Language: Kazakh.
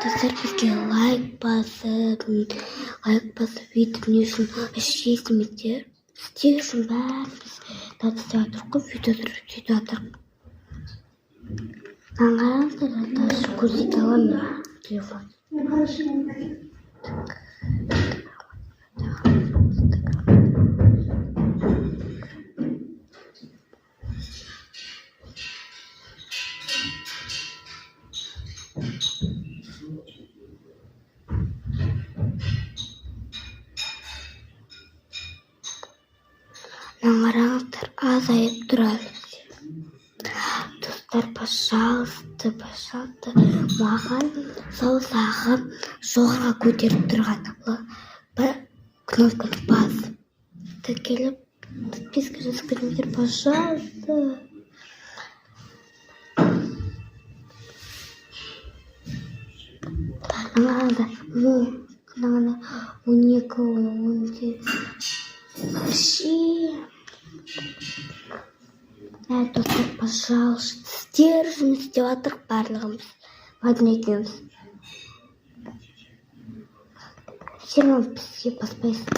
достар, бізге лайк басып видеоны үшін естімейді. Сіздер үшін бәріміз істеп жатырмыз ғой, видеолар сөйтіп жатырмыз. Қараңыздар, даже көрсете аламын телефон. Қараңыздар, азайып тұрады. Достар, пожалуйста, маған саусағым жоғарыға көтеріп тұрған кнопканы басып келіп подписка жасаңыздар, пожалуйста. Қараңыздар, 12-18 вообще. Достар, пожалуйста, сіздер үшін істеп жатырмыз барлығымыз. Ладно, екеуміз. Сен бізге баспайсың.